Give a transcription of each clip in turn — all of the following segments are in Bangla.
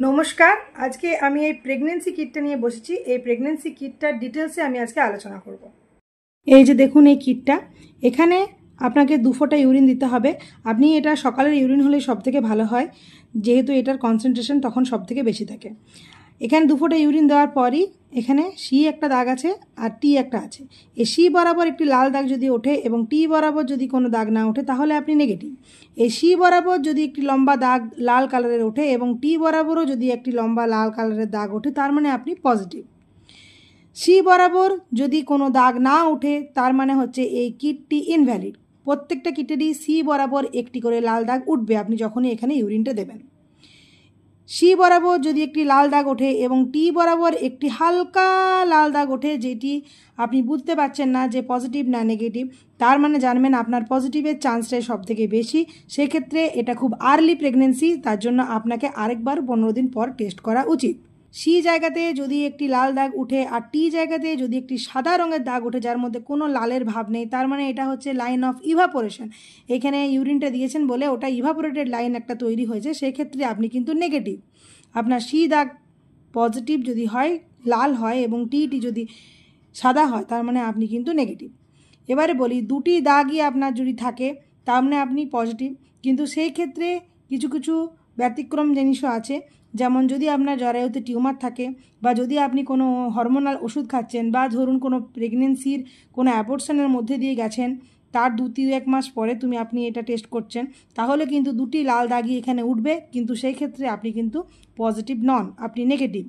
নমস্কার। আজকে আমি এই প্রেগন্যান্সি কিটটা নিয়ে বসেছি। এই প্রেগন্যান্সি কিটটার ডিটেলসে আমি আজকে আলোচনা করব। এই যে দেখুন এই কিটটা, এখানে আপনাকে 2 ফোঁটা ইউরিন দিতে হবে। আপনি এটা সকালের ইউরিন হলে সবথেকে ভালো হয়, যেহেতু এটার কনসেন্ট্রেশন তখন সবথেকে বেশি থাকে। এখানে 2 ফোঁটা ইউরিন দেওয়ার পরই এখানে সি একটা দাগ আছে আর টি একটা আছে। এই সি বরাবর একটি লাল দাগ যদি ওঠে এবং টি বরাবর যদি কোনো দাগ না ওঠে তাহলে আপনি নেগেটিভ। এই সি বরাবর যদি একটি লম্বা দাগ লাল কালারের ওঠে এবং টি বরাবরও যদি একটি লম্বা লাল কালারের দাগ ওঠে তার মানে আপনি পজিটিভ। সি বরাবর যদি কোনো দাগ না ওঠে তার মানে হচ্ছে এই কিটটি ইনভ্যালিড। প্রত্যেকটা কিটেরই সি বরাবর একটি করে লাল দাগ উঠবে আপনি যখনই এখানে ইউরিনটা দেবেন। সি বরাবর যদি একটি লাল দাগ ওঠে এবং টি বরাবর একটি হালকা লাল দাগ ওঠে, যেটি আপনি বুঝতে পারছেন না যে পজিটিভ না নেগেটিভ, তার মানে জানবেন আপনার পজিটিভের চান্সটাই সবথেকে বেশি। সেক্ষেত্রে এটা খুব আর্লি প্রেগনেন্সি, তার জন্য আপনাকে আরেকবার 15 দিন পর টেস্ট করা উচিত। সি জায়গাতে যদি একটি লাল দাগ উঠে আর টি জায়গাতে যদি একটি সাদা রঙের দাগ ওঠে যার মধ্যে কোনো লালের ভাব নেই, তার মানে এটা হচ্ছে লাইন অফ ইভাপোরেশন। এখানে ইউরিনটা দিয়েছেন বলে ওটা ইভাপোরেটেড লাইন একটা তৈরি হয়েছে, সেক্ষেত্রে আপনি কিন্তু নেগেটিভ। আপনার সি দাগ পজিটিভ যদি হয়, লাল হয় এবং টি যদি সাদা হয় তার মানে আপনি কিন্তু নেগেটিভ। এবারে বলি, দুটি দাগই আপনার যদি থাকে তার মানে আপনি পজিটিভ। কিন্তু সেই ক্ষেত্রে কিছু কিছু ব্যতিক্রম জিনিসও আছে, যেমন যদি আপনার জরায়ুতে টিউমার থাকে বা যদি আপনি কোনো হরমোনাল ওষুধ খাচ্ছেন বা ধরুন কোনো প্রেগনেন্সির কোনো অ্যাবর্শনের মধ্যে দিয়ে গেছেন, তার 2-1 মাস পরে আপনি এটা টেস্ট করছেন, তাহলে কিন্তু দুটি লাল দাগই এখানে উঠবে, কিন্তু সেই ক্ষেত্রে আপনি কিন্তু পজিটিভ নন, আপনি নেগেটিভ।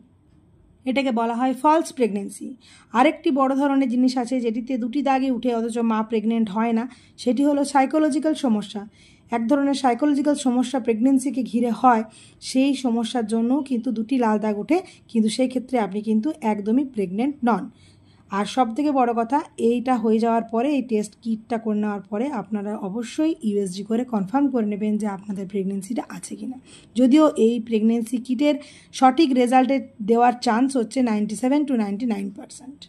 এটাকে বলা হয় ফলস প্রেগনেন্সি। আরেকটি বড় ধরনের জিনিস আছে যেটিতে দুটি দাগই উঠে অথচ মা প্রেগনেন্ট হয় না, সেটি হলো সাইকোলজিক্যাল সমস্যা। এক ধরনের সাইকোলজিক্যাল সমস্যা প্রেগনেন্সিকে ঘিরে হয়, সেই সমস্যার জন্যও কিন্তু দুটি লাল দাগ ওঠে, কিন্তু সেই ক্ষেত্রে আপনি কিন্তু একদমই প্রেগনেন্ট নন। আর সবথেকে বড় কথা, এইটা হয়ে যাওয়ার পরে এই টেস্ট কিটটা করে নেওয়ার পরে আপনারা অবশ্যই ইউএসজি করে কনফার্ম করে নেবেন যে আপনাদের প্রেগনেন্সিটা আছে কিনা। যদিও এই প্রেগনেন্সি কিটের সঠিক রেজাল্টে দেওয়ার চান্স হচ্ছে 97 to 99%।